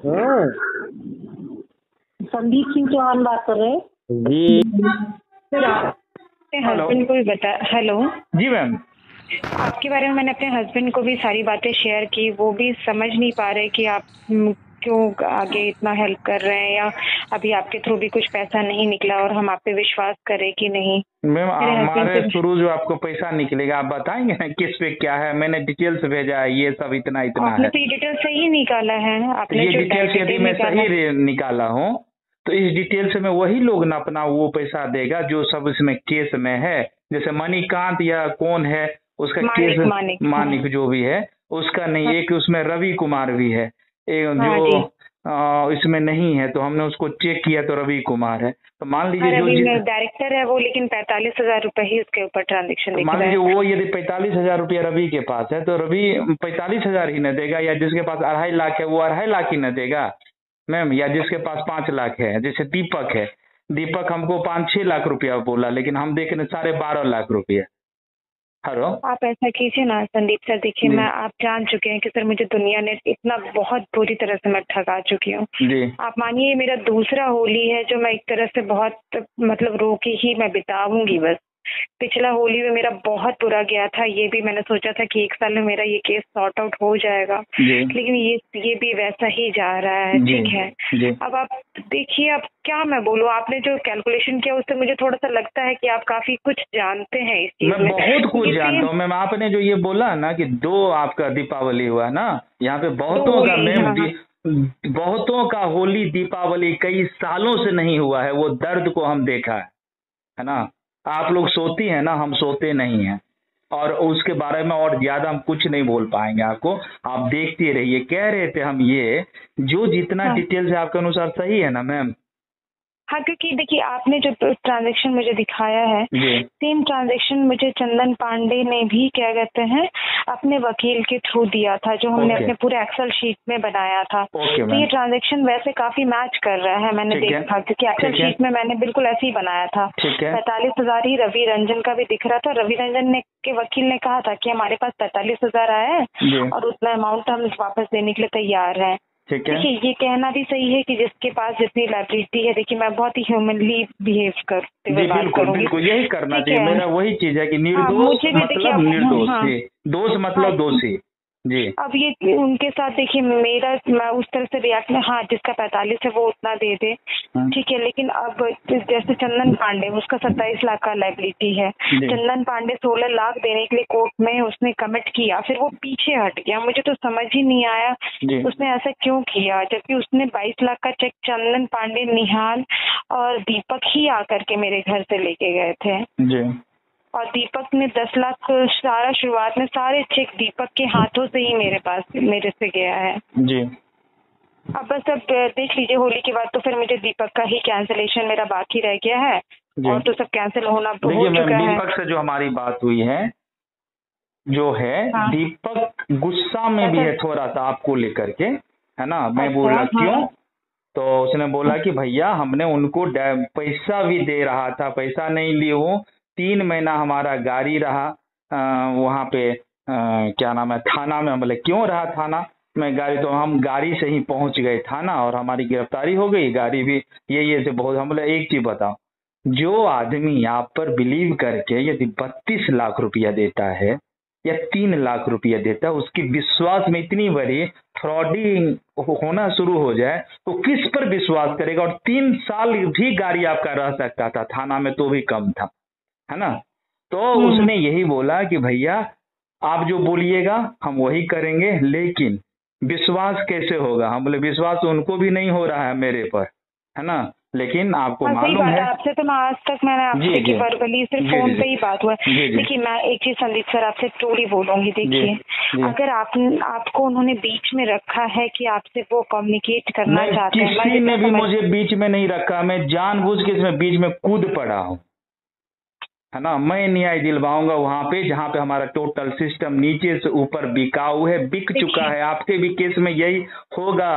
हाँ संदीप सिंह चौहान बात कर रहे हैं जी। सर। आपके हस्बैंड को भी बता। हेलो जी मैम। आपके बारे में मैंने अपने हस्बैंड को भी सारी बातें शेयर की, वो भी समझ नहीं पा रहे कि आप क्यों आगे इतना हेल्प कर रहे हैं, या अभी आपके थ्रू भी कुछ पैसा नहीं निकला और हम आप पे विश्वास करें कि नहीं। मैम मेरे हस्बैंड हमारे से थ्रू जो आपको पैसा निकलेगा आप बताएंगे ना किस पे क्या है? मैंने डिटेल्स भेजा है, ये सब इतना इतना आपने है। तो ये डिटेल सही निकाला है, आपने ये जो डिटेल्स यदि मैं निकाला सही निकाला हूँ तो इस डिटेल से में वही लोग ना अपना वो पैसा देगा जो सब इसमें केस में है। जैसे मणिकांत या कौन है उसका केस, मानिक मानिक जो भी है उसका नहीं। हाँ। एक उसमें रवि कुमार भी है, एक हाँ जो जी। इसमें नहीं है, तो हमने उसको चेक किया तो रवि कुमार है। तो मान लीजिए जो रवि में डायरेक्टर है वो, लेकिन 45,000 रुपए ही उसके ऊपर ट्रांजेक्शन तो दिख मान रहा लीजिए है। वो यदि 45,000 रुपया रवि के पास है तो रवि 45,000 ही न देगा, या जिसके पास 2.5 लाख है वो 2.5 लाख ही न देगा मैम, या जिसके पास 5 लाख है। जैसे दीपक है, दीपक हमको 5-6 लाख रुपया बोला, लेकिन हम देख रहे 12.5 लाख रुपया। हेलो आप ऐसा कीजिए ना संदीप सर, देखिए जी मैं आप जान चुके हैं कि सर मुझे दुनिया ने इतना बहुत बुरी तरह से मैं ठगा चुकी हूँ। जी आप मानिए मेरा दूसरा होली है जो मैं एक तरह से बहुत मतलब रो के ही मैं बिताऊंगी बस। पिछला होली में मेरा बहुत बुरा गया था, ये भी मैंने सोचा था कि 1 साल में मेरा ये केस सॉर्ट आउट हो जाएगा, जी लेकिन ये भी वैसा ही जा रहा है। जी ठीक है, जी। अब आप देखिए, अब क्या मैं बोलूँ, आपने जो कैलकुलेशन किया उससे मुझे थोड़ा सा लगता है कि आप काफी कुछ जानते हैं इस चीज मैं में। बहुत कुछ क्योंकि जानता हूँ मैम। आपने जो ये बोला ना कि 2 आपका दीपावली हुआ ना, यहाँ पे बहुतों का होली, मैम हाँ हाँ। बहुतों का होली दीपावली कई सालों से नहीं हुआ है। वो दर्द को हम देखा है ना। आप लोग सोती हैं ना, हम सोते नहीं हैं, और उसके बारे में और ज्यादा हम कुछ नहीं बोल पाएंगे आपको। आप देखते रहिए। कह रहे थे हम ये जो जितना हाँ डिटेल्स है आपके अनुसार सही है ना मैम? हाँ, क्योंकि देखिए आपने जो ट्रांजैक्शन मुझे दिखाया है, जी सेम ट्रांजैक्शन मुझे चंदन पांडे ने भी क्या कहते हैं अपने वकील के थ्रू दिया था, जो हमने ओके अपने पूरे एक्सेल शीट में बनाया था। ओके तो ये मैम। ट्रांजैक्शन वैसे काफी मैच कर रहा है, मैंने ठीक है देखा, क्योंकि एक्सेल ठीक है शीट में मैंने बिल्कुल ऐसे ही बनाया था। ठीक है 45,000 ही रवि रंजन का भी दिख रहा था। रवि रंजन ने के वकील ने कहा था कि हमारे पास 45,000 आया है जी और उतना अमाउंट हम वापस देने के लिए तैयार हैं। ठीक है। देखिए ये कहना भी सही है कि जिसके पास जितनी लाइबिलिटी है, देखिए मैं बहुत ही ह्यूमनली बिहेव करते हुए जी बात बिल्कुल करूंगी। बिल्कुल, यही करना ठीक चाहिए। है। मेरा वही चीज है कि हाँ निर्दोष मुझे भी देखिए मतलब अब निर्दोष। हाँ जी, दोष हाँ। मतलब दोषी। जी अब ये उनके साथ देखिए मेरा मैं उस तरह से रिएक्ट में, हाँ जिसका 45 है वो उतना दे दे, हाँ, ठीक है, लेकिन अब जैसे चंदन पांडे उसका 27 लाख का लाइबिलिटी है। जी चंदन पांडे 16 लाख देने के लिए कोर्ट में उसने कमिट किया, फिर वो पीछे हट गया। मुझे तो समझ ही नहीं आया जी उसने ऐसा क्यों किया, जबकि उसने 22 लाख का चेक चंदन पांडे, निहाल और दीपक ही आकर के मेरे घर से लेके गए थे। जी और दीपक ने 10 लाख सारा शुरुआत में सारे चेक दीपक के हाथों से ही मेरे से गया है। जी अब बस अब देख लीजिए होली के बाद तो फिर मुझे दीपक का ही कैंसिलेशन मेरा बाकी रह गया है, जी। और तो सब कैंसिल हो देखिए मैम, चुका है। दीपक से जो हमारी बात हुई है, जो है हाँ दीपक गुस्सा में भी अच्छा है थोड़ा सा आपको लेकर के, है ना। मैं अच्छा। बोला क्यों, हाँ तो उसने बोला कि भैया हमने उनको पैसा भी दे रहा था, पैसा नहीं लिए हूँ। 3 महीना हमारा गाड़ी रहा वहाँ पे क्या नाम है थाना में। बोले क्यों रहा थाना में गाड़ी? तो हम गाड़ी से ही पहुंच गए थाना और हमारी गिरफ्तारी हो गई, गाड़ी भी ये से बहुत। हम बोले एक चीज बताओ, जो आदमी आप पर बिलीव करके यदि 32 लाख रुपया देता है या 3 लाख रुपया देता है, उसकी विश्वास में इतनी बड़ी फ्रॉडिंग होना शुरू हो जाए तो किस पर विश्वास करेगा? और 3 साल भी गाड़ी आपका रह सकता था थाना में, तो भी कम था, है ना। तो उसने यही बोला कि भैया आप जो बोलिएगा हम वही करेंगे, लेकिन विश्वास कैसे होगा? हम बोले विश्वास तो उनको भी नहीं हो रहा है मेरे पर, है ना, लेकिन आपको हाँ सही मालूम बात है। है। आपसे तो मैं आज तक मैंने आपसे जी देखिए जी वर्बली सिर्फ जी फोन जी पे ही बात हुआ है। जी जी देखिए मैं एक चीज संदीप सर आपसे ट्रूली बोलूंगी, जी देखिए जी। अगर आपको उन्होंने बीच में रखा है कि आपसे वो कम्युनिकेट करना मैं चाहते हैं, मैं किसी जितना ने भी समझ। मुझे बीच में नहीं रखा। मैं जानबूझ के इसमें बीच में कूद पड़ा हूँ, है ना। मैं न्याय दिलवाऊंगा वहां पे जहां पे हमारा टोटल सिस्टम नीचे से ऊपर बिकाऊ है, बिक चुका देखिए है। आपके भी केस में यही होगा।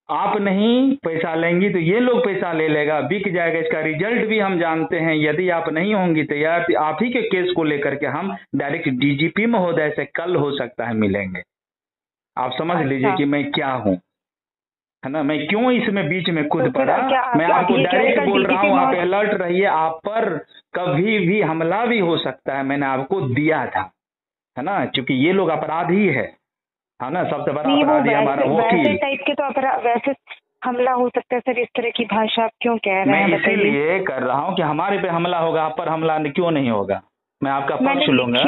आप नहीं पैसा लेंगी तो ये लोग पैसा ले लेगा, बिक जाएगा। इसका रिजल्ट भी हम जानते हैं। यदि आप नहीं होंगी तैयार तो आप ही के केस को लेकर के हम डायरेक्ट डीजीपी महोदय से कल हो सकता है मिलेंगे। आप समझ लीजिए अच्छा कि मैं क्या हूँ। है ना। मैं क्यों इसमें बीच में कूद तो फिर पड़ा, क्या मैं आप आपको ये कह रहे डायरेक्ट कल बोल रहा डीजीपी हूँ, आप महोदय अलर्ट रहिए, आप पर कभी भी हमला भी हो सकता है, मैंने आपको दिया था, है ना, क्योंकि ये लोग अपराधी है ना, सबसे बड़ा नहीं, वो अपराधी हमारा वैसे वैसे वकील। टाइप के तो अपराध, वैसे हमला हो सकता है सर, इस तरह की भाषा आप क्यों कह रहे मैं हैं बताइए। इसीलिए कर रहा हूँ कि हमारे पे हमला होगा, आप पर हमला क्यों नहीं होगा, मैं आपका मैंने पक्ष लूंगा।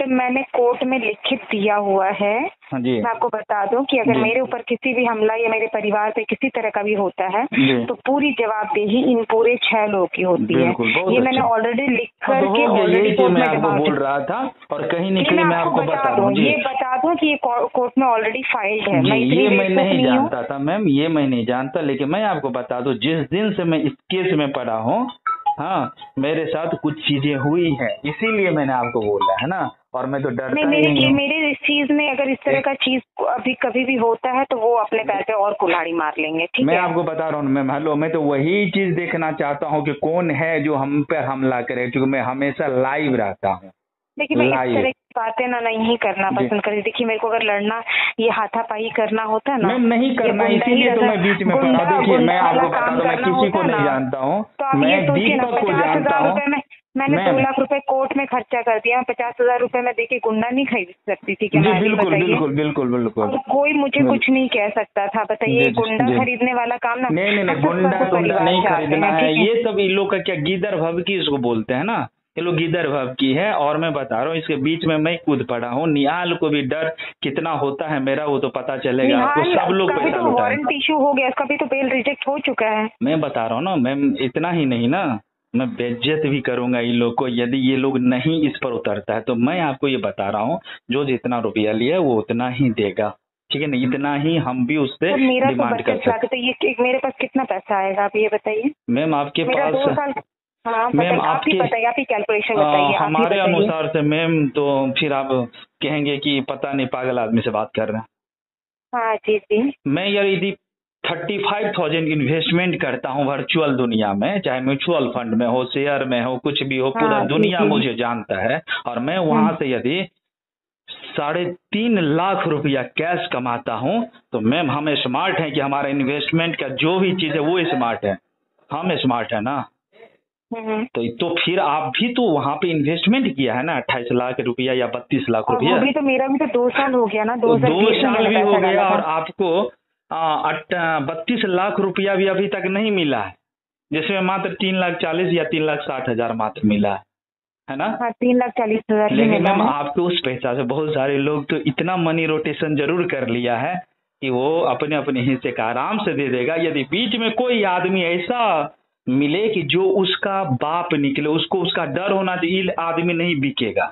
मैंने कोर्ट में लिखित दिया हुआ है। हाँ जी मैं आपको बता दूं कि अगर जी मेरे ऊपर किसी भी हमला या मेरे परिवार पे किसी तरह का भी होता है जी, तो पूरी जवाबदेही इन पूरे 6 लोगों की होती है। बिल्कुल, बहुत ये मैंने अच्छा। ऑलरेडी लिख हाँ तो करके हो गया, ऑलरेडी यही चीज कोर्ट मैं में आपको जमा बोल दी। रहा था, और कहीं न ये कहीं मैं मैं आपको आपको बता बता रहा दूं, हूँ जी। ये बता दूं कि ये कोर्ट में ऑलरेडी फाइल्ड है। जी, मैं इतनी ये मैं बेवकूफ नहीं नहीं हूँ। जानता था मैम, ये मैं नहीं जानता, लेकिन मैं आपको बता दूं, जिस दिन से मैं इस केस में पड़ा हूँ, हाँ, मेरे साथ कुछ चीजें हुई हैं, इसीलिए मैंने आपको बोला, है ना, और मैं तो नहीं, डरता ही नहीं हूँ। मेरे इस चीज में अगर इस तरह का चीज अभी कभी भी होता है तो वो अपने पैर पे और कुल्हाड़ी मार लेंगे, ठीक मैं है। आपको बता रहा हूँ मैम, हेलो, मैं तो वही चीज देखना चाहता हूँ कि कौन है जो हम पर हमला करे, क्योंकि मैं हमेशा लाइव रहता हूँ, देखिए, मैं इस लाइव। तरह की बातें ना नहीं करना जी पसंद करती। देखिए, मेरे को अगर लड़ना, ये हाथापाई करना होता है ना, मैम, नहीं ये करना, इसीलिए तो मैं बीच में पड़ा। देखिए मैं आपको बता दूं, मैं किसी को नहीं जानता हूँ, तो आप मैं ये सोचिए ना, दीपक को 50,000 जानता हूँ। रुपए में मैंने 2 लाख रुपए कोर्ट में खर्चा कर दिया। 50,000 रुपए में देखिए गुंडा नहीं खरीद सकती थी क्या? जी मैं भी बिल्कुल बताइए। बिल्कुल बिल्कुल बिल्कुल। और कोई मुझे कुछ नहीं कह सकता था, बताइए। जी गुंडा जी, खरीदने वाला काम ना नहीं नहीं नहीं, 50 गुंडा परसेंट गुंडा परिवार नहीं से आते खरीदना हैं, है, ठीक है। ये सब इन लोग का क्या गिदर भभकी इसको बोलते हैं ना, ये लोग गिदर भभकी है। और मैं बता रहा हूँ, इसके बीच में मैं कूद पड़ा हूँ, निहाल को भी डर कितना होता है मेरा, वो तो पता चलेगा आपको, सब लोग का भी पैसा तो लुटाए। वारंट इशू हो गया, इसका भी तो बेल रिजेक्ट हो चुका है। मैं बता रहा हूँ ना मैम, इतना ही नहीं ना, मैं बेइज्जत भी करूंगा इन लोग को, यदि ये लोग नहीं इस पर उतरता है तो। मैं आपको ये बता रहा हूँ, जो जितना रुपया लिया वो उतना ही देगा, ठीक है ना, इतना ही हम भी उससे तो मेरा तो डिमांड कर 25 लाख सकते। तो ये मेरे पास कितना पैसा आएगा, आप ये बताइए। मैम आपके मेरा 2 पास, साल। हाँ मैम बताइए, आप ही आपके बताइए, आप ही कैलकुलेशन बताइए, आप ही हमारे बताइए। अनुसार से मैम, तो फिर आप कहेंगे कि पता नहीं पागल आदमी से बात कर रहे हैं। हाँ जी जी। मैं यार यदि 35,000 इन्वेस्टमेंट करता हूँ वर्चुअल दुनिया में, चाहे म्यूचुअल फंड में हो, शेयर में हो, कुछ भी हो, पूरा हाँ जी दुनिया जी। मुझे जानता है, और मैं वहां से यदि 3.5 लाख रुपया कैश कमाता हूँ, तो मैम हम स्मार्ट हैं कि हमारा इन्वेस्टमेंट का जो भी चीज है वो स्मार्ट है, हम स्मार्ट है ना। तो फिर आप भी तो वहां पे इन्वेस्टमेंट किया है ना, 28 लाख रुपया या 32 लाख और रुपया। वो भी तो मेरा भी तो 2 साल हो गया ना, तो 2020 में साल मैंने भी पैसा हो डाला गया, था। और आपको 32 लाख रुपया भी अभी तक नहीं मिला है, जिसमें मात्र 3,40,000 या 3,60,000 मात्र मिला है ना। हाँ, 3,40,000 ही लेकिन मिला मैम है। आपको उस पैसा से बहुत सारे लोग तो इतना मनी रोटेशन जरूर कर लिया है कि वो अपने अपने हिस्से का आराम से दे देगा। यदि बीच में कोई आदमी ऐसा मिले कि जो उसका बाप निकले, उसको उसका डर होना चाहिए, ये आदमी नहीं बिकेगा,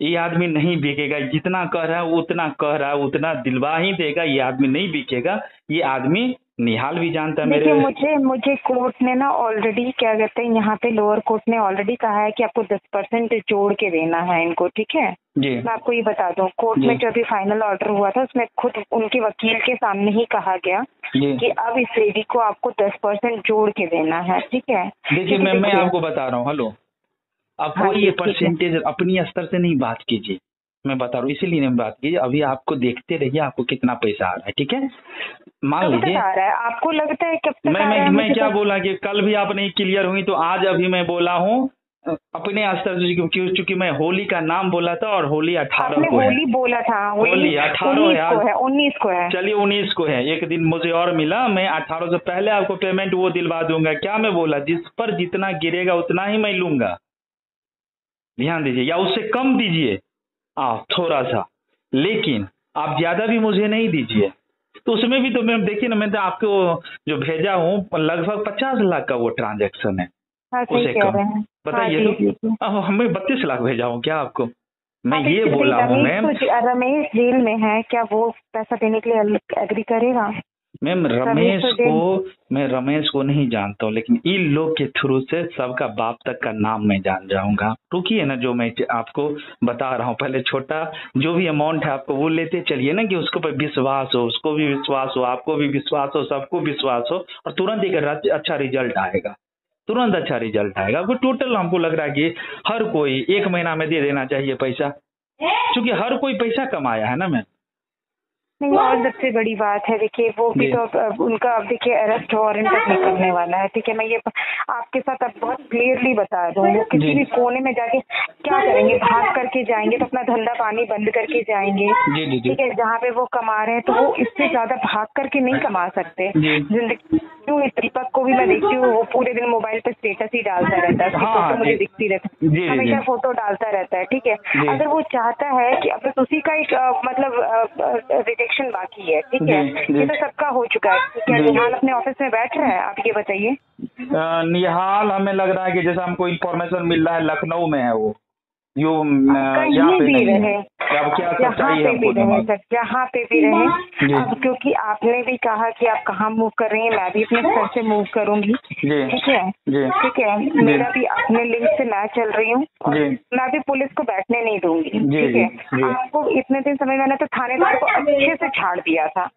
ये आदमी नहीं बिकेगा, जितना कह रहा है उतना कह रहा है, उतना दिलवा ही देगा, ये आदमी नहीं बिकेगा। ये आदमी निहाल भी जानता है देखिए, मेरे। मुझे कोर्ट ने ना ऑलरेडी, क्या कहते हैं, यहाँ पे लोअर कोर्ट ने ऑलरेडी कहा है कि आपको 10% जोड़ के देना है इनको, ठीक है। जी मैं आपको ये बता दूं, कोर्ट में जो अभी फाइनल ऑर्डर हुआ था उसमें खुद उनके वकील के सामने ही कहा गया कि अब इस लेडी को आपको 10% जोड़ के देना है, ठीक है। देखिए मैं आपको बता रहा हूँ, हेलो, आप कोई ये परसेंटेज अपनी स्तर से नहीं बात कीजिए, मैं बता रहा हूँ, इसीलिए नहीं बात कीजिए। अभी आपको देखते रहिए आपको कितना पैसा आ रहा है, ठीक है। मान लीजिए आ रहा है, आपको लगता है कब तक आ रहा है? मैं क्या बोला कि कल भी आप नहीं क्लियर हुई, तो आज अभी मैं बोला हूँ अपने स्तर से, क्योंकि मैं होली का नाम बोला था, और होली 18 को है। होली बोला था, होली 18 है, 19 को है। चलिए 19 को है, एक दिन मुझे और मिला, मैं 18 से पहले आपको पेमेंट वो दिलवा दूंगा। क्या मैं बोला, जिस पर जितना गिरेगा उतना ही मैं लूंगा, ध्यान दीजिए, या उससे कम दीजिए आप थोड़ा सा, लेकिन आप ज्यादा भी मुझे नहीं दीजिए। तो उसमें भी तो मैम देखिए ना, मैं तो आपको जो भेजा हूँ लगभग 50 लाख का वो ट्रांजैक्शन है। हाँ, उसे कम बताइए। तो अब हमें 32 लाख भेजा हूँ क्या आपको, मैं ये बोला हूँ मैम। रमेश जेल में है, क्या वो पैसा देने के लिए एग्री करेगा? मैम मैं रमेश को नहीं जानता हूँ, लेकिन इन लोग के थ्रू से सबका बाप तक का नाम मैं जान जाऊंगा। रुकिए ना, जो मैं आपको बता रहा हूँ, पहले छोटा जो भी अमाउंट है आपको वो लेते चलिए ना, कि उसको पर विश्वास हो, उसको भी विश्वास हो, आपको भी विश्वास हो, सबको विश्वास हो, और तुरंत एक अच्छा रिजल्ट आएगा, तुरंत अच्छा रिजल्ट आएगा। आपको टोटल हमको लग रहा है कि हर कोई 1 महीना में दे देना चाहिए पैसा, क्योंकि हर कोई पैसा कमाया है ना मैम। नहीं, और सबसे बड़ी बात है, देखिए वो भी तो उनका अब देखिए अरेस्ट वारंट तक निकलने वाला है, ठीक है। मैं ये आपके साथ अब बहुत क्लियरली बता दूं, वो किसी भी कोने में जाके क्या करेंगे, भाग करके जाएंगे तो अपना धंधा पानी बंद करके जाएंगे, ठीक है। जहाँ पे वो कमा रहे हैं तो वो इससे ज्यादा भाग करके नहीं कमा सकते। जिंदगी क्यों, इस दीपक को भी मैं देखती हूँ, वो पूरे दिन मोबाइल पे स्टेटस ही डालता रहता है, फोटो मुझे दिखती रहती है, हमेशा फोटो डालता रहता है, ठीक है। अगर वो चाहता है कि अब तो उसी का एक मतलब रिजेक्शन बाकी है, ठीक है, ये तो सबका हो चुका है। क्या निहाल अपने ऑफिस में बैठ रहा है, आप ये बताइए। निहाल हमें लग रहा है कि जैसा हमको इन्फॉर्मेशन मिल रहा है लखनऊ में है वो, यहाँ पे भी नहीं रहे, है। अब क्या सच्चाई है भी रहे सर, जहाँ पे भी रहे। अब क्योंकि आपने भी कहा कि आप कहाँ मूव कर रही हैं, मैं भी अपने स्तर से मूव करूंगी, ठीक है, ठीक है। मेरा भी अपने लिंक से मैं चल रही हूँ और मैं भी पुलिस को बैठने नहीं दूंगी, ठीक है। आपको इतने दिन समय मैंने तो थानेदार को अच्छे से छाड़ दिया था,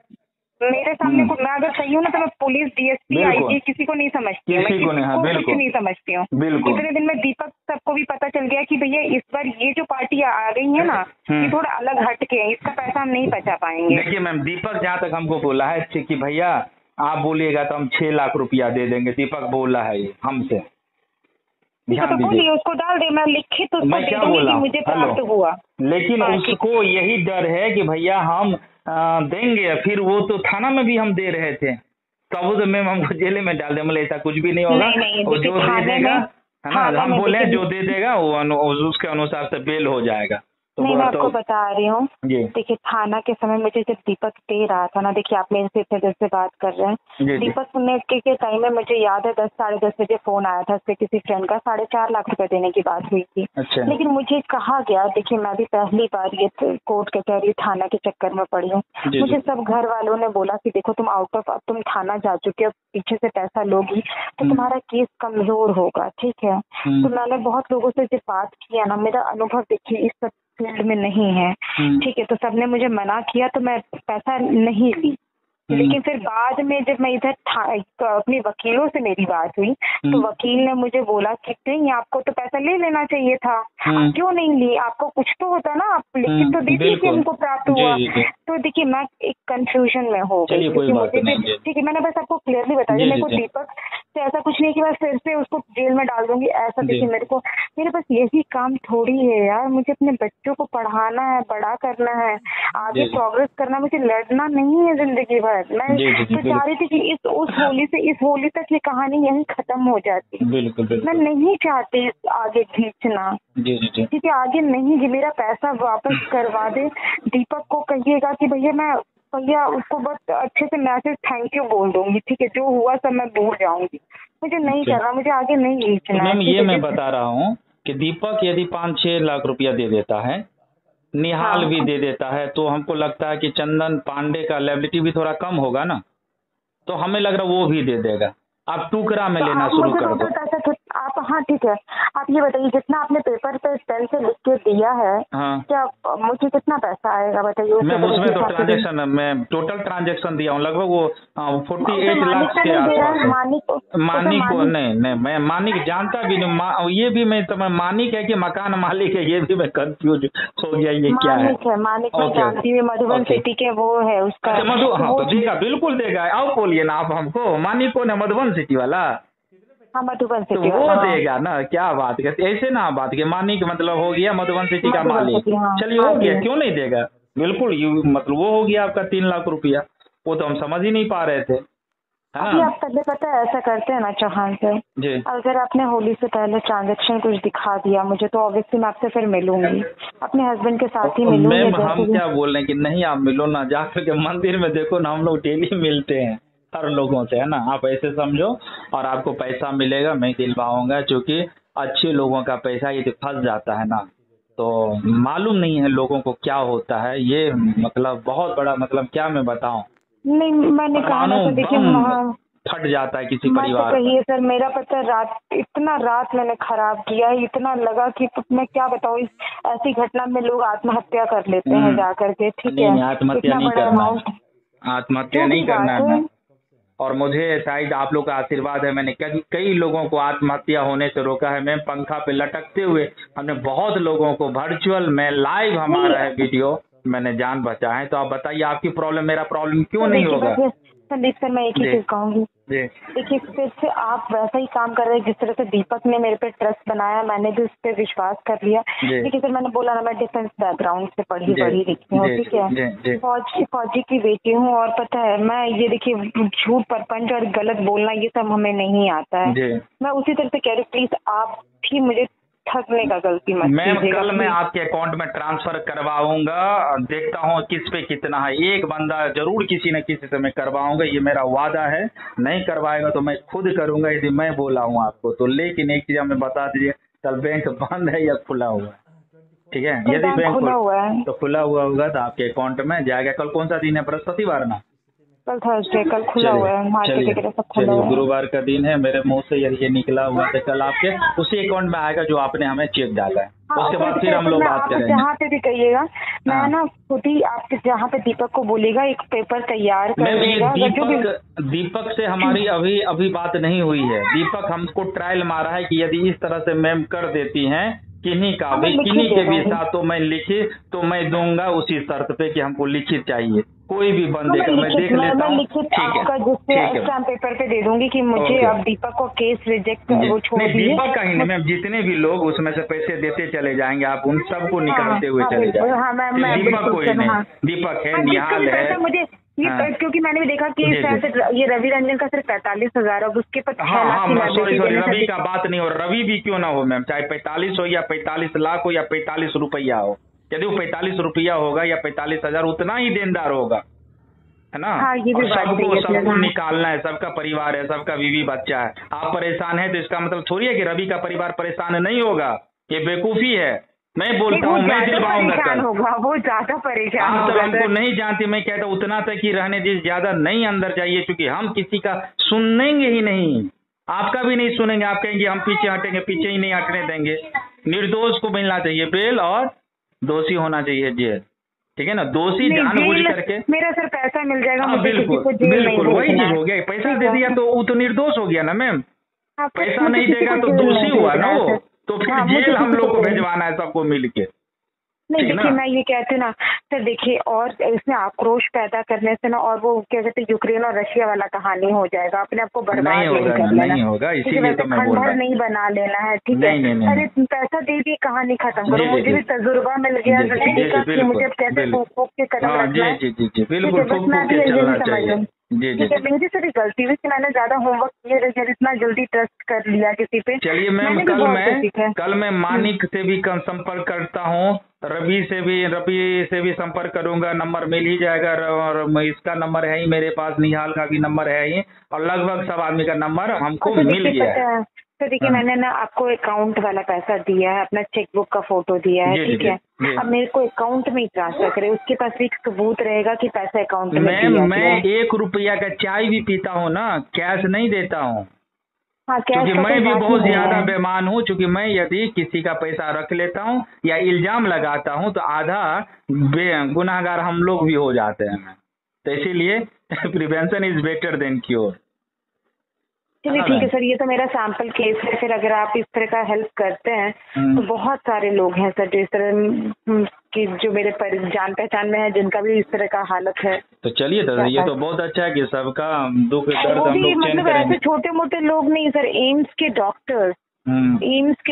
मेरे सामने को, मैं अगर सही हूँ ना तो मैं पुलिस, डीएसपी, आईजी किसी को नहीं समझती हूँ, मैं किसी को कुछ नहीं समझती हूँ। इतने दिन में दीपक सबको भी पता चल गया कि भैया इस बार ये जो पार्टी आ गई है ना, ये थोड़ा अलग हट के है, इसका पैसा हम नहीं बचा पाएंगे। देखिए मैम, दीपक जहाँ तक हमको बोला है कि भैया आप बोलिएगा तो हम 6 लाख रुपया दे देंगे, दीपक बोला है ये हमसे। तो बोलिए, उसको डाल दे, मैं लिखित तो मैं क्या बोला, मुझे प्राप्त हुआ। लेकिन उसको यही डर है कि भैया हम देंगे, फिर वो तो थाना में भी हम दे रहे थे, तब तो मैम हमको जेल में डाल दे, मतलब ऐसा कुछ भी नहीं होगा। वो जो दे देगा है ना, हम बोले जो दे देगा वो उसके अनुसार से बेल हो जाएगा। तो नहीं, मैं आपको बता रही हूँ, देखिए थाना के समय मुझे जब दीपक दे रहा था ना, देखिए आप मेरे से इतने देर से बात कर रहे हैं, दीपक ने के टाइम में मुझे याद है 10 साढ़े 10 बजे फोन आया था उससे किसी फ्रेंड का, 4.5 लाख रुपए देने की बात हुई थी। अच्छा। लेकिन मुझे कहा गया, देखिए मैं भी पहली बार ये कोर्ट कचहरी थाना के चक्कर में पड़ी हूँ, मुझे सब घर वालों ने बोला कि देखो तुम आउट ऑफ, तुम थाना जा चुके हो, पीछे से पैसा लोगी तो तुम्हारा केस कमजोर होगा, ठीक है। तो मैंने बहुत लोगों से जब बात किया ना, मेरा अनुभव देखिए इस सब फील्ड में नहीं है, ठीक है, तो सबने मुझे मना किया तो मैं पैसा नहीं ली। लेकिन फिर बाद में जब मैं इधर अपने वकीलों से मेरी बात हुई तो वकील ने मुझे बोला कि नहीं, आपको तो पैसा ले लेना चाहिए था, आप क्यों नहीं ली, आपको कुछ तो होता ना, आप लिखित तो दीजिए कि हमको प्राप्त हुआ। तो देखिए मैं एक कंफ्यूजन में हो गई, ठीक है, मैंने बस आपको क्लियरली बताया, मेरे को दीपक से ऐसा कुछ नहीं कि मैं फिर से उसको जेल में डाल दूंगी, ऐसा देखिए मेरे पास यही काम थोड़ी है यार, मुझे अपने बच्चों को पढ़ाना है, बड़ा करना है, आगे प्रोग्रेस करना, मुझे लड़ना नहीं है जिंदगी भर। मैं तो चाह रही थी कि उस होली तक ये कहानी यहीं खत्म हो जाती। बिल्कुल। मैं नहीं चाहती आगे खींचना, ठीक है, आगे नहीं, मेरा पैसा वापस करवा दे। दीपक को कहिएगा कि भैया उसको बहुत अच्छे से मैसेज थैंक यू बोल दूंगी, ठीक है, जो हुआ सब मैं भूल जाऊंगी, मुझे नहीं करना, मुझे आगे नहीं खींचना। मैम ये मैं बता रहा हूँ कि दीपक यदि 5-6 लाख रुपया दे देता है, निहाल भी दे देता है, तो हमको लगता है कि चंदन पांडे का लायबिलिटी भी थोड़ा कम होगा ना, तो हमें लग रहा है वो भी दे देगा। आप टुकड़ा में लेना शुरू कर दो। आप हाँ ठीक है, आप ये बताइए जितना आपने पेपर पे पेन से लिख के दिया है, क्या मुझे कितना पैसा आएगा बताइए। मैम उसमें तो ट्रांजेक्शन, मैं टोटल ट्रांजेक्शन दिया हूँ लगभग वो 48 लाख के आसपास। मानिक को नहीं, मैं मानिक जानता भी नहीं, ये भी मैं मानिक है कि मकान मालिक है, ये भी मैं कंफ्यूज हो गया, ये क्या है। मानिक मैं जानती हूँ, मधुबन सिटी के वो है उसका। हाँ तो देगा, बिल्कुल देगा। आप बोलिए ना आप हमको, मानिक को ना मधुबन सिटी वाला, हाँ मधुबन सिटी तो वो देगा ना, क्या बात करते ऐसे ना बात के, मानिक मतलब हो गया मधुबन सिटी का मालिक, चलिए हो गया, क्यों नहीं देगा, बिल्कुल मतलब वो हो गया आपका 3 लाख रुपया, वो तो हम समझ ही नहीं पा रहे थे, है ना। आप पहले पता है ऐसा करते हैं ना चौहान से जी, अगर आपने होली से पहले ट्रांजेक्शन कुछ दिखा दिया मुझे तो ऑब्वियसली मैं आपसे फिर मिलूंगी, अपने हस्बैंड के साथ ही मिलूंगी। मैम हम क्या बोल रहे हैं कि नहीं आप मिलो ना, जाकर के मंदिर में देखो ना, हम लोग डेली मिलते हैं हर लोगों से, है ना, आप ऐसे समझो, और आपको पैसा मिलेगा, मैं दिलवाऊंगा, क्योंकि अच्छे लोगों का पैसा ये फंस जाता है ना, तो मालूम नहीं है लोगों को क्या होता है, ये मतलब बहुत बड़ा, मतलब क्या मैं बताऊं, नहीं मैंने कहा ना, तो देखिए फट जाता है किसी परिवार। कहिए सर, मेरा पता इतना रात मैंने खराब किया है, इतना लगा कि मैं क्या बताऊं, ऐसी घटना में लोग आत्महत्या कर लेते हैं जाकर के, ठीक है, आत्महत्या नहीं करना है, आत्महत्या नहीं करना है। और मुझे शायद आप लोग का आशीर्वाद है, मैंने कई लोगों को आत्महत्या होने से रोका है। मैम पंखा पे लटकते हुए हमने बहुत लोगों को वर्चुअल में लाइव हमारा है वीडियो, मैंने जान बचा है। तो आप बताइए आपकी प्रॉब्लम मेरा प्रॉब्लम क्यों नहीं होगा? संदीप सर, मैं एक ही चीज कहूंगी, देखिए फिर से आप वैसा ही काम कर रहे हैं जिस तरह से दीपक ने मेरे पे ट्रस्ट बनाया, मैंने भी उस पर विश्वास कर लिया। देखिए सर, मैंने बोला ना, मैं डिफेंस बैकग्राउंड से पढ़ी लिखी हूँ, ठीक है, फौजी की बेटी हूँ, और पता है मैं ये देखिए झूठ परपंच और गलत बोलना ये सब हमें नहीं आता है। मैं उसी तरह से कह रही, प्लीज आप भी मुझे ठगने का गलती मत मैम, कीजिएगा। कल मैं आपके अकाउंट में ट्रांसफर करवाऊंगा, देखता हूँ किस पे कितना है। एक बंदा जरूर किसी न किसी से मैं करवाऊंगा, ये मेरा वादा है। नहीं करवाएगा तो मैं खुद करूंगा यदि मैं बोला हूँ आपको तो। लेकिन एक चीज हमें बता दीजिए, कल बैंक बंद है या खुला हुआ है? ठीक है, यदि बैंक खुला हुआ है तो खुला हुआ होगा तो आपके अकाउंट में जाएगा। कल कौन सा दिन है? बृहस्पतिवार ना? कल थर्सडे, कल खुला हुआ है, मार्केट वगैरह सब खुला हुआ है। गुरुवार का दिन है, मेरे मुंह से यदि ये निकला हुआ तो कल आपके उसी अकाउंट में आएगा जो आपने हमें चेक डाला है। उसके बाद फिर हम लोग बात करेंगे। जहाँ पे भी कहिएगा, मैं ना खुद ही आप जहाँ पे दीपक को बोलेगा एक पेपर तैयार कर देगा। दीपक से हमारी अभी बात नहीं हुई है। दीपक हमको ट्रायल मारा है कि यदि इस तरह से मैम कर देती हैं किन्हीं के भी साथ तो मैं लिखित तो मैं दूंगा उसी शर्त पे कि हमको लिखित चाहिए। कोई भी बंदे का मैं देख लेता हूँ, स्टैम्प पेपर पे दे दूंगी कि मुझे अब दीपक को केस रिजेक्ट वो छोड़ दीजिए। दीपक का ही नहीं मैम, जितने भी लोग उसमें से पैसे देते चले जाएंगे, आप उन सबको निकालते हुए चले जाएंगे। दीपक कोई नहीं, दीपक है, निहाल है। मुझे क्योंकि मैंने भी देखा कि ये रवि रंजन का सिर्फ 45,000, अब उसके पर सॉरी रवि का बात नहीं हो। रवि भी क्यों ना हो मैम, चाहे 45 हो या 45 लाख हो या 45 रुपया हो, यदि वो 45 रुपया होगा या 45,000 उतना ही देनदार होगा, है ना? सबको निकालना है, सबका परिवार है, सबका बीवी बच्चा है। आप परेशान है तो इसका मतलब थोड़ी है कि रवि का परिवार परेशान नहीं होगा। ये बेवकूफी है। मैं बोलता हूँ, मैं दिलवाऊंगा कल। वो ज्यादा परेशान आप तो हमको नहीं जानती, मैं कहता उतना तक ही रहने दीजिए, ज्यादा नहीं अंदर जाइए, क्योंकि हम किसी का सुनेंगे ही नहीं, आपका भी नहीं सुनेंगे। आप कहेंगे हम पीछे हटेंगे, पीछे ही नहीं हटने देंगे। निर्दोष को मिलना चाहिए बेल और दोषी होना चाहिए जेल, ठीक है ना? दोषी जानबूझ करके मेरा सर पैसा मिल जाएगा। बिल्कुल वही चीज हो गया। पैसा दे दिया तो वो तो निर्दोष हो गया ना मैम। पैसा नहीं देगा तो दोषी हुआ ना वो, तो फिर जेल हम लोग को भेजवाना है सबको मिलके। नहीं देखिए, मैं ये कहती हूँ ना सर, देखिए और इसमें आक्रोश पैदा करने से ना, और वो क्या कहते हैं यूक्रेन और रशिया वाला कहानी हो जाएगा, अपने आप को बर्बाद नहीं होगा। इसीलिए तो मैं बोल रहा हूं, नहीं बना लेना है, ठीक है? अरे पैसा दे दी, कहानी खत्म करो। मुझे भी तजुर्बा मिल गया मुझे कैसे फूक के कदम रखना है। ठीक है, मेरी सारी गलती हुई कि मैंने ज्यादा होमवर्क किया, इतना जल्दी ट्रस्ट कर लिया किसी पे। चलिए मैम, कल मैं मानिक से भी संपर्क करता हूँ, रवि से भी संपर्क करूंगा, नंबर मिल ही जाएगा। और इसका नंबर है ही मेरे पास, निहाल का भी नंबर है ही, और लगभग सब आदमी का नंबर हमको मिल गया है। तो देखिए मैंने ना आपको अकाउंट वाला पैसा दिया है, अपना चेकबुक का फोटो दिया है, ठीक है? अब मेरे को अकाउंट में ही ट्रांसफर करे, उसके पास भी सबूत रहेगा कि पैसा अकाउंट में दिया। मैं 1 रुपया का चाय भी पीता हूँ ना, कैश नहीं देता हूँ। क्योंकि मैं भी बहुत ज्यादा बेईमान हूँ। क्योंकि मैं यदि किसी का पैसा रख लेता हूँ या इल्जाम लगाता हूँ तो आधा गुनाहगार हम लोग भी हो जाते हैं। तो इसीलिए prevention is better than cure. चलिए ठीक है सर, ये तो मेरा सैंपल केस है। फिर अगर आप इस तरह का हेल्प करते हैं तो बहुत सारे लोग हैं सर जो इस तरह की, जो मेरे जान पहचान में है, जिनका भी इस तरह का हालत है। तो चलिए दादा, ये तो बहुत अच्छा है कि सबका दुख दर्द हम लोग मतलब ऐसे छोटे मोटे लोग नहीं सर, एम्स के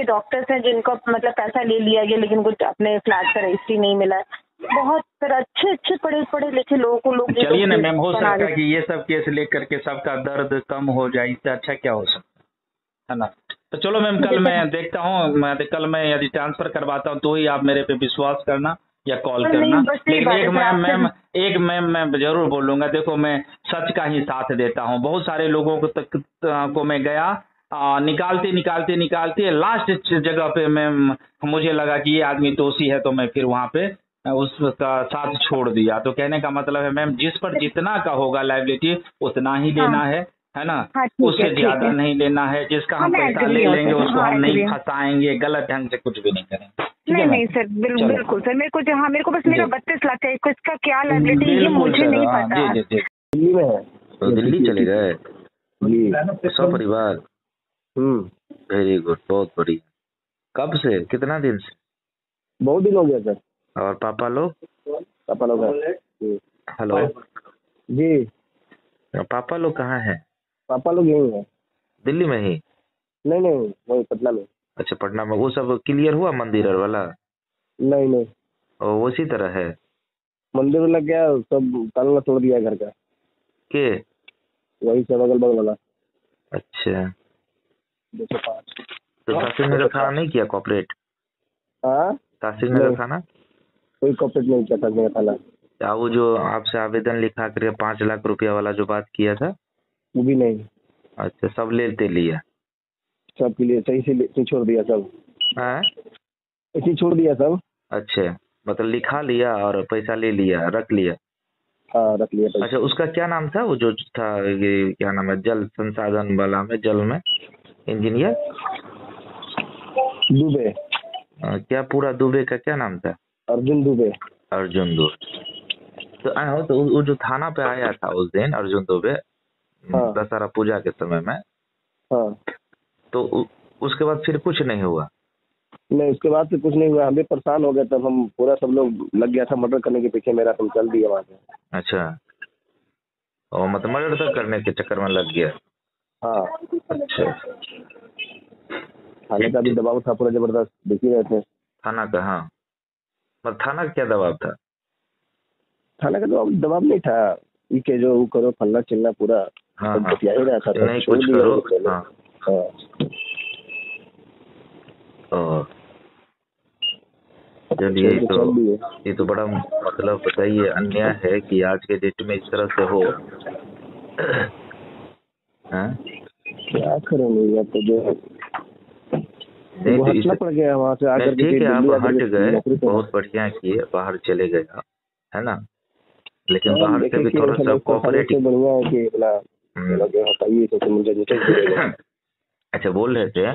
डॉक्टर्स हैं जिनको मतलब पैसा ले लिया गया लेकिन कुछ अपने फ्लैट पर रजिस्ट्री नहीं मिला। बहुत सर अच्छे पढ़े लिखे लोगों को चलिए ना मैम, हो सकता है कि ये सब केस लेकर के सबका दर्द कम हो जाए, इससे अच्छा क्या हो सकता है ना? तो चलो मैम, कल मैं देखता हूँ, कल मैं यदि ट्रांसफर करवाता हूँ तो ही आप मेरे पे विश्वास करना या कॉल करना। लेकिन एक मैम मैं जरूर बोलूंगा, देखो मैं सच का ही साथ देता हूँ। बहुत सारे लोगों को मैं गया, निकालते लास्ट जगह पे मैम मुझे लगा कि ये आदमी दोषी है, तो मैं फिर वहाँ पे उसका साथ छोड़ दिया। तो कहने का मतलब है मैम, जिस पर जितना का होगा लायबिलिटी उतना ही लेना है ना? उससे ज्यादा नहीं लेना है। जिसका हम पैसा ले लेंगे उसको हम नहीं फंसाएंगे, गलत ढंग से कुछ भी नहीं करेंगे। नहीं सर, बिल्कुल सर, मेरे को बस मेरा 32 लाख है, इसका क्या लायबिलिटी है मुझे नहीं पता। दिल्ली में है, तो दिल्ली चले गए सब परिवार? वेरी गुड, बहुत बढ़िया। कब से, कितना दिन से? बहुत दिन हो गया सर। और पापा लोग? पापा लोग हैं। हेलो, जी पापा लोग कहाँ हैं? पापा लोग यही हैं। दिल्ली में ही? नहीं नहीं, वही पटना में। अच्छा, पटना में। वो सब क्लियर हुआ मंदिर वाला? नहीं नहीं, और उसी तरह है मंदिर में लग गया, सब ताला तोड़ दिया घर का। के? वही सब अगल बगल वाला। अच्छा, 205। तो तासीर नगर थाना नहीं किया कॉपरेट? हाँ, तासीर नगर नहीं। थाना? कोई कॉपरेट नहीं किया था मेरा थाना। क्या वो जो आपसे आवेदन लिखा कर 5 लाख रुपया वाला जो बात किया था? वो भी नहीं। अच्छा, सब लेते लिया? सबके लिए सही से ऐसे छोड़ दिया सब। हाँ? ऐसे छोड़ दिया सब। अच्छा, मतलब लिखा लिया और पैसा ले लिया, रख लिया? हाँ, रख लिया पैसा। अच्छा, उसका क्या नाम था वो जो था, ये क्या नाम है, जल संसाधन वाला में, जल में इंजीनियर? दुबे। क्या पूरा दुबे का क्या नाम था? अर्जुन दुबे। अर्जुन दुबे। तो वो जो थाना पे आया था उस दिन अर्जुन दुबे, हाँ। दशहरा पूजा के समय में, हाँ। तो उसके बाद फिर कुछ नहीं हुआ? नहीं, उसके बाद से कुछ नहीं हुआ। हम भी परेशान हो गए, तब हम पूरा सब लोग लग गया था मर्डर करने के पीछे। मेरा तुम चल दिया वहाँ से। अच्छा, और मतलब मर्डर तक करने के चक्कर में लग गया? हाँ। अच्छा, थाने का भी दबाव था पूरा जबरदस्त, देख ही रहे थे। थाना का? हाँ, मतलब थाना का क्या दबाव था? थाने का दबाव नहीं था, ये के जो वो करो फलना चिल्ला पूरा। हाँ सब हाँ, बतिया ही रहा था, तब नहीं छोड़ कुछ दिया करो। वो चलो। हाँ, हाँ। चलिए, छोड़ के चल दिए। ये तो बड़ा मतलब बताइए अन्याय है कि आज के डेट में इस तरह से हो। हाँ? क्या करेंगे, अब तो जो है नहीं वो तो हटना पड़ गया वहाँ से आकर के। ठीक है, आप दिल्ली हट आकर गए, नौकरी पे। बहुत बढ़िया किए, बाहर चले गए आप, है ना? लेकिन हाँ, बाहर से देखे भी कि थोड़ा सा बढ़िया है कि अपना कोऑपरेट। बताइए तो मुझे अच्छा। अच्छा, बोल रहे थे